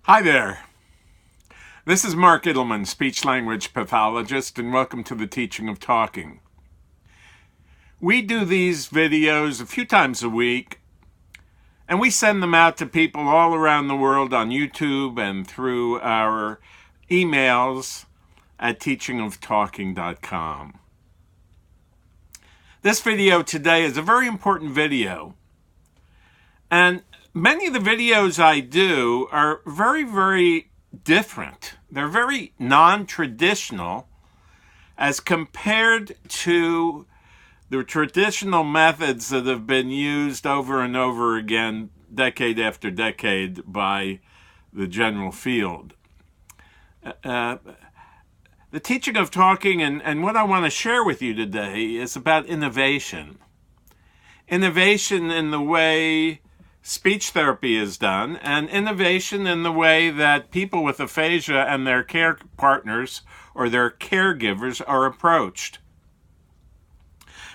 Hi there. This is Mark Ittleman, speech-language pathologist, and welcome to the teaching of talking. We do these videos a few times a week, and we send them out to people all around the world on YouTube and through our emails at teachingoftalking.com. This video today is a very important video, and many of the videos I do are very different. They're very non-traditional as compared to the traditional methods that have been used over and over again, decade after decade, by the general field. The teaching of talking and what I want to share with you today is about innovation. Innovation in the way speech therapy is done, and innovation in the way that people with aphasia and their care partners or their caregivers are approached.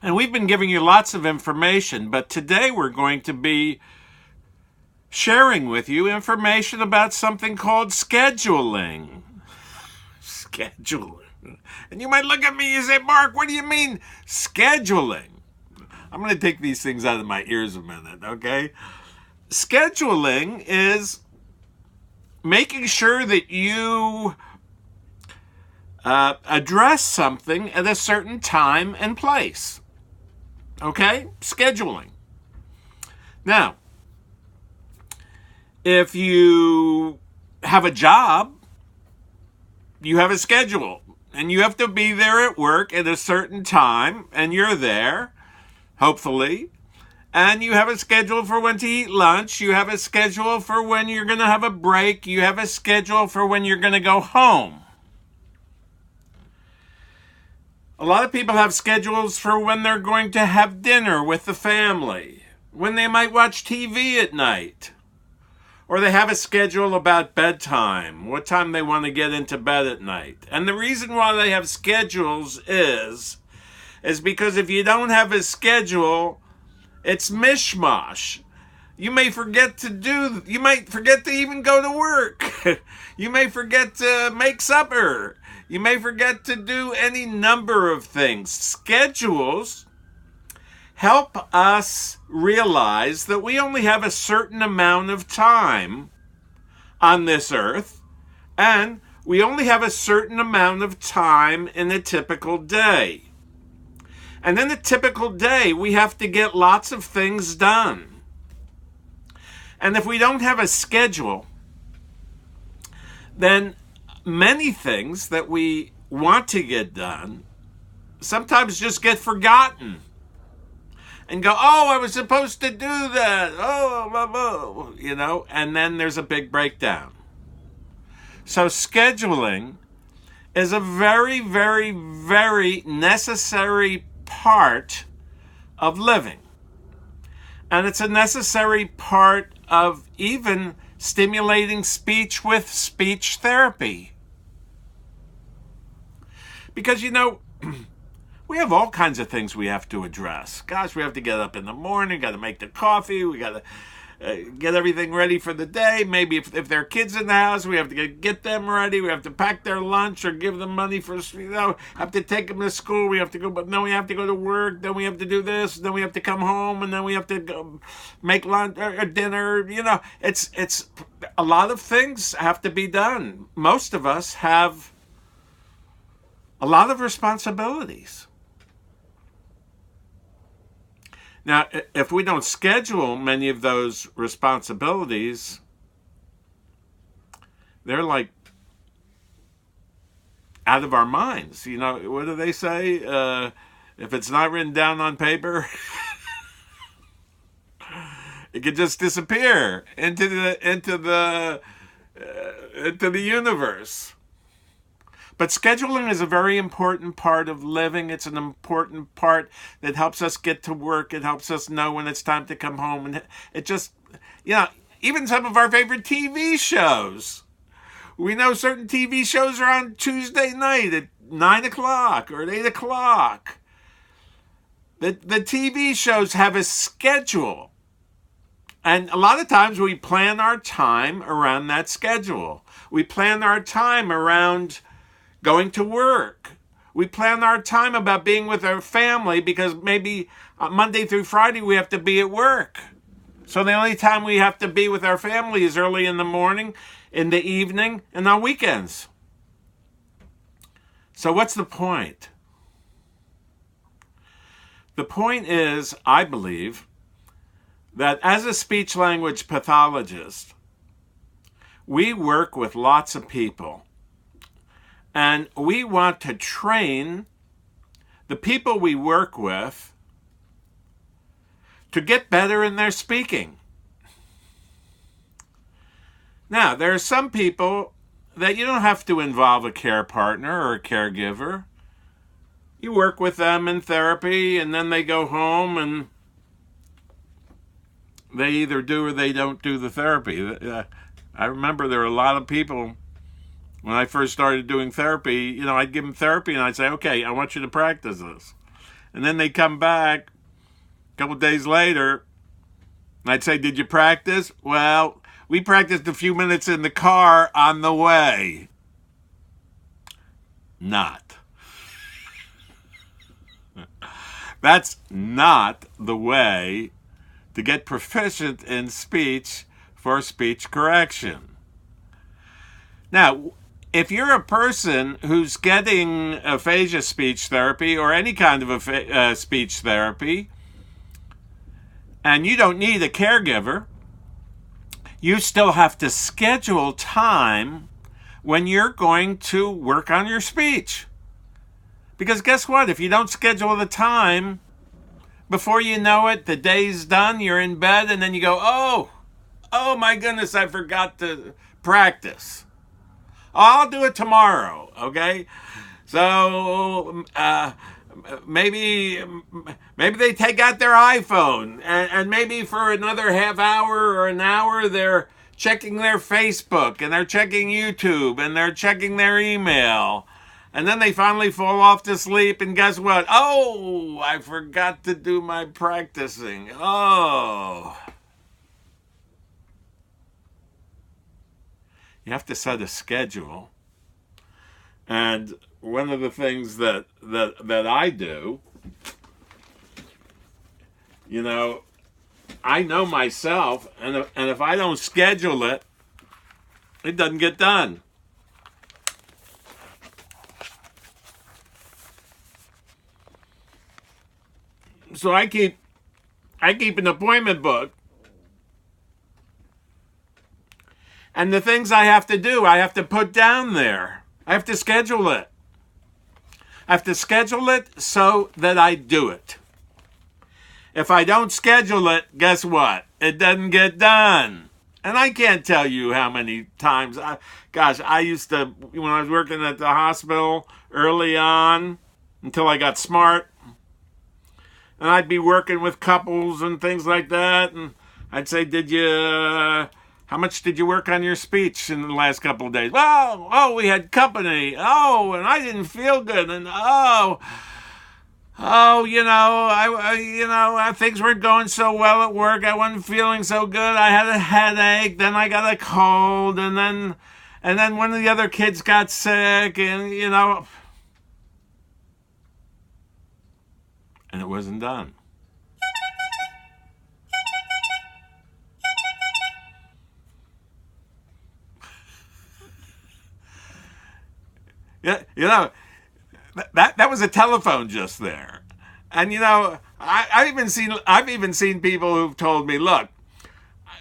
And we've been giving you lots of information, but today we're going to be sharing with you information about something called scheduling. Scheduling. And you might look at me and say, Mark, what do you mean scheduling? I'm going to take these things out of my ears a minute, okay? Scheduling is making sure that you address something at a certain time and place. Okay? Scheduling. Now, if you have a job, you have a schedule, and you have to be there at work at a certain time, and you're there, hopefully. And you have a schedule for when to eat lunch. You have a schedule for when you're going to have a break. You have a schedule for when you're going to go home. A lot of people have schedules for when they're going to have dinner with the family, when they might watch TV at night. Or they have a schedule about bedtime, what time they want to get into bed at night. And the reason why they have schedules is because if you don't have a schedule, it's mishmash. You might forget to even go to work. You may forget to make supper. You may forget to do any number of things. Schedules help us realize that we only have a certain amount of time on this earth, and we only have a certain amount of time in a typical day. And in a typical day, we have to get lots of things done. And if we don't have a schedule, then many things that we want to get done sometimes just get forgotten. And go, oh, I was supposed to do that. And then there's a big breakdown. So scheduling is a very necessary part of living. And it's a necessary part of even stimulating speech with speech therapy. Because, we have all kinds of things we have to address. Gosh, we have to get up in the morning, got to make the coffee, we got to get everything ready for the day. Maybe if there are kids in the house, we have to get them ready. We have to pack their lunch or give them money for, have to take them to school. We have to go, but then we have to go to work. Then we have to do this. Then we have to come home, and then we have to go make lunch or dinner. It's a lot of things have to be done. Most of us have a lot of responsibilities. Now, if we don't schedule many of those responsibilities, they're like out of our minds. What do they say? If it's not written down on paper, it could just disappear into the universe. But scheduling is a very important part of living. It's an important part that helps us get to work. It helps us know when it's time to come home. And it just, even some of our favorite TV shows. We know certain TV shows are on Tuesday night at 9 o'clock or at 8 o'clock. The TV shows have a schedule. And a lot of times we plan our time around that schedule. We plan our time around going to work. We plan our time about being with our family because maybe Monday through Friday we have to be at work. So the only time we have to be with our family is early in the morning, in the evening, and on weekends. So what's the point? The point is, I believe, that as a speech-language pathologist, we work with lots of people. And we want to train the people we work with to get better in their speaking. Now, there are some people that you don't have to involve a care partner or a caregiver. You work with them in therapy, and then they go home and they either do or they don't do the therapy. I remember there were a lot of people, when I first started doing therapy, I'd give them therapy and I'd say, okay, I want you to practice this. And then they'd come back a couple of days later and I'd say, did you practice? Well, we practiced a few minutes in the car on the way. Not. That's not the way to get proficient in speech for speech correction. Now, if you're a person who's getting aphasia speech therapy or any kind of speech therapy, and you don't need a caregiver, you still have to schedule time when you're going to work on your speech. Because guess what? If you don't schedule the time, before you know it, the day's done, you're in bed, and then you go, oh my goodness, I forgot to practice. I'll do it tomorrow, okay? So maybe they take out their iPhone and maybe for another half hour or an hour they're checking their Facebook and they're checking YouTube and they're checking their email. And then they finally fall off to sleep and guess what? Oh, I forgot to do my practicing. Oh. You have to set a schedule. And one of the things that I do, I know myself, and if I don't schedule it, it doesn't get done. So I keep an appointment book. And the things I have to do, I have to put down there. I have to schedule it. I have to schedule it so that I do it. If I don't schedule it, guess what? It doesn't get done. And I can't tell you how many times. I used to, when I was working at the hospital early on, until I got smart, and I'd be working with couples and things like that, and I'd say, how much did you work on your speech in the last couple of days? Well, we had company. Oh, and I didn't feel good. And things weren't going so well at work. I wasn't feeling so good. I had a headache. Then I got a cold. And then one of the other kids got sick. And and it wasn't done. Yeah, that was a telephone just there, and I've even seen people who've told me, look,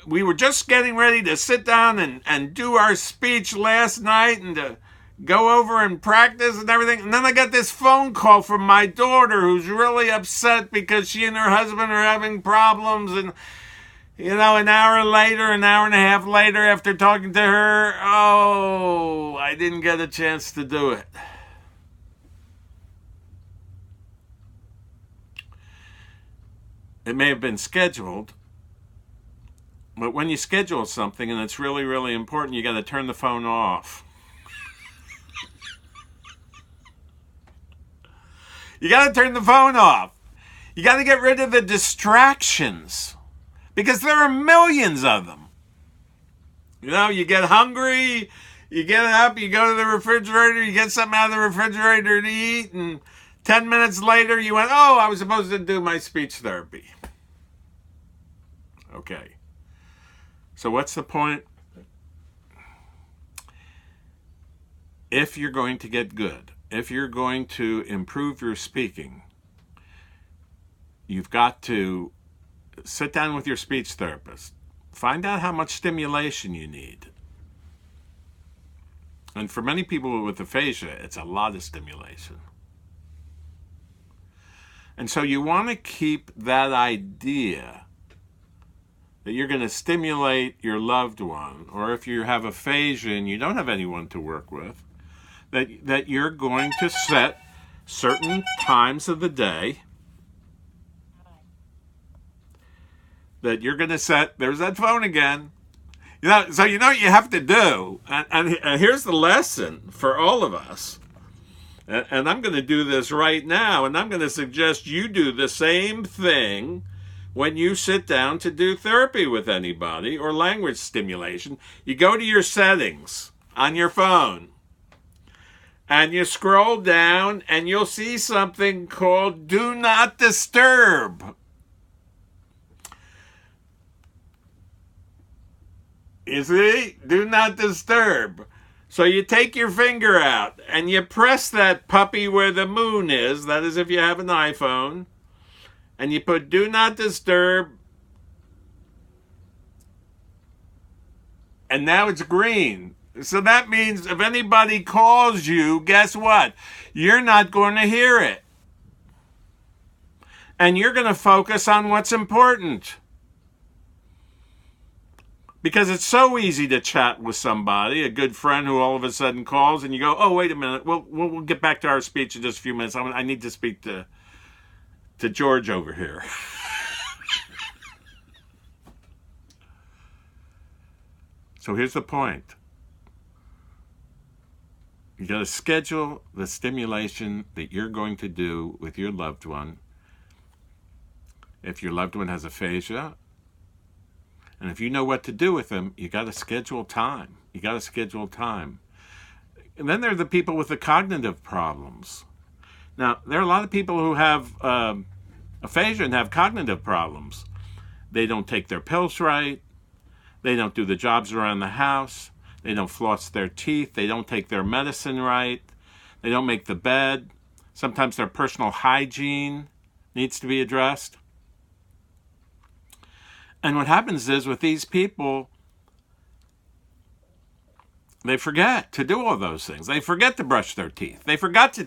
we were just getting ready to sit down and do our speech last night and to go over and practice and everything, and then I got this phone call from my daughter who's really upset because she and her husband are having problems, and an hour and a half later after talking to her, I didn't get a chance to do it. It may have been scheduled, but when you schedule something and it's really, really important, you got to turn the phone off. You got to turn the phone off. You got to get rid of the distractions. because there are millions of them. You know, you get hungry, you get up, you go to the refrigerator, you get something out of the refrigerator to eat, and 10 minutes later you went, oh, I was supposed to do my speech therapy. Okay. So what's the point? If you're going to get good, if you're going to improve your speaking, you've got to sit down with your speech therapist. Find out how much stimulation you need. And for many people with aphasia, it's a lot of stimulation. And so you want to keep that idea that you're going to stimulate your loved one, or if you have aphasia and you don't have anyone to work with, that you're going to set certain times of the day, that you're going to set, there's that phone again. You know, so you know what you have to do, and here's the lesson for all of us, and I'm going to do this right now, and I'm going to suggest you do the same thing when you sit down to do therapy with anybody or language stimulation. You go to your settings on your phone, and you scroll down, and you'll see something called Do Not Disturb. You see? Do not disturb. So you take your finger out and you press that puppy where the moon is, that is if you have an iPhone, and you put do not disturb, and now it's green. So that means if anybody calls you, guess what? You're not going to hear it. And you're going to focus on what's important. Because it's so easy to chat with somebody, a good friend who all of a sudden calls, and you go, oh, wait a minute, we'll get back to our speech in just a few minutes. I need to speak to George over here. So here's the point. You got to schedule the stimulation that you're going to do with your loved one. If your loved one has aphasia, and if you know what to do with them, you got to schedule time. You got to schedule time. And then there are the people with the cognitive problems. Now, there are a lot of people who have aphasia and have cognitive problems. They don't take their pills right. They don't do the jobs around the house. They don't floss their teeth. They don't take their medicine right. They don't make the bed. Sometimes their personal hygiene needs to be addressed. And what happens is with these people, they forget to do all those things. They forget to brush their teeth. They forget to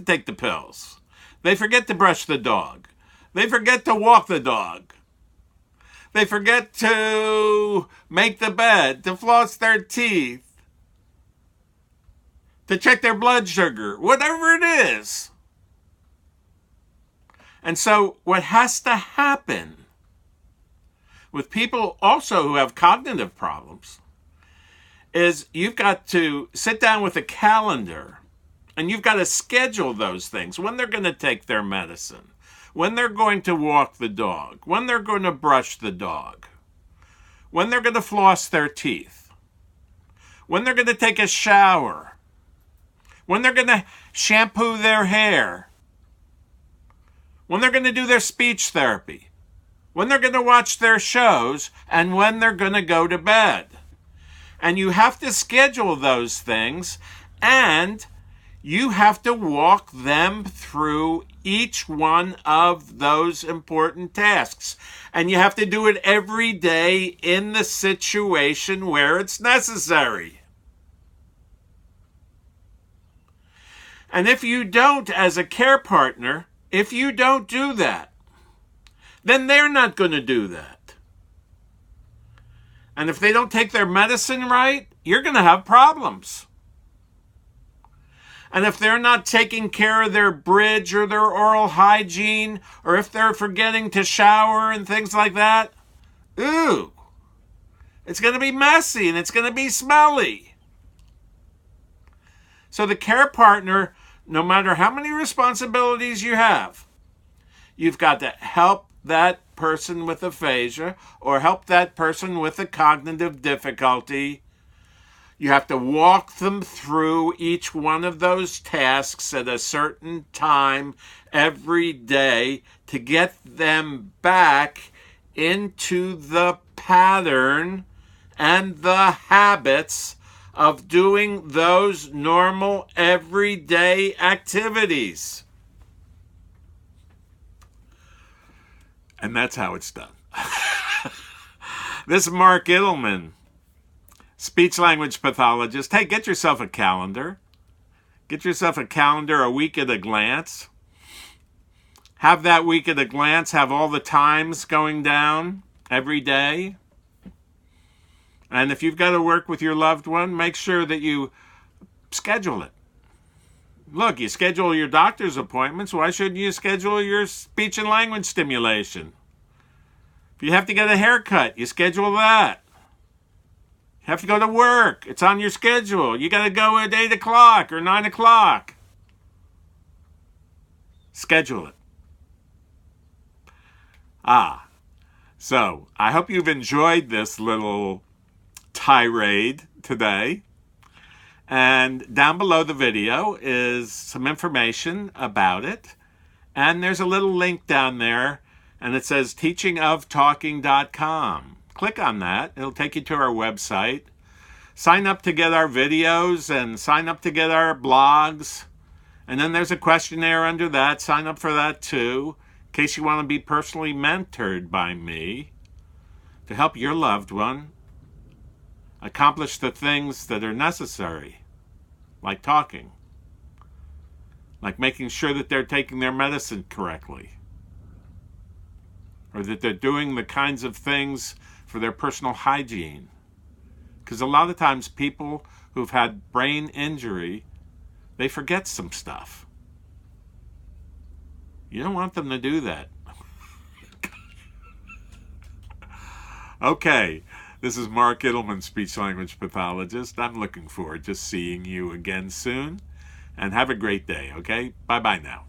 take the pills. They forget to brush the dog. They forget to walk the dog. They forget to make the bed, to floss their teeth, to check their blood sugar, whatever it is. And so what has to happen with people also who have cognitive problems is you've got to sit down with a calendar and you've got to schedule those things, when they're going to take their medicine, when they're going to walk the dog, when they're going to brush the dog, when they're going to floss their teeth, when they're going to take a shower, when they're going to shampoo their hair, when they're going to do their speech therapy, when they're going to watch their shows, and when they're going to go to bed. And you have to schedule those things, and you have to walk them through each one of those important tasks. And you have to do it every day in the situation where it's necessary. And if you don't, as a care partner, if you don't do that, then they're not going to do that. And if they don't take their medicine right, you're going to have problems. And if they're not taking care of their bridge or their oral hygiene, or if they're forgetting to shower and things like that, ooh, it's going to be messy and it's going to be smelly. So the care partner, no matter how many responsibilities you have, you've got to help that person with aphasia or help that person with a cognitive difficulty, you have to walk them through each one of those tasks at a certain time every day to get them back into the pattern and the habits of doing those normal everyday activities. And that's how it's done. This is Mark Ittleman, speech-language pathologist. Hey, get yourself a calendar. Get yourself a calendar, a week at a glance. Have that week at a glance, have all the times going down every day. And if you've got to work with your loved one, make sure that you schedule it. Look, you schedule your doctor's appointments. Why shouldn't you schedule your speech and language stimulation? If you have to get a haircut, you schedule that. You have to go to work. It's on your schedule. You got to go at 8 o'clock or 9 o'clock. Schedule it. So I hope you've enjoyed this little tirade today. And down below the video is some information about it. And there's a little link down there, and it says teachingoftalking.com. Click on that. It'll take you to our website. Sign up to get our videos and sign up to get our blogs. And then there's a questionnaire under that. Sign up for that too, in case you want to be personally mentored by me to help your loved one accomplish the things that are necessary, like talking, like making sure that they're taking their medicine correctly, or that they're doing the kinds of things for their personal hygiene. Because a lot of times people who've had brain injury, they forget some stuff. You don't want them to do that. Okay, this is Mark Ittleman, speech-language pathologist. I'm looking forward to seeing you again soon. And have a great day, okay? Bye-bye now.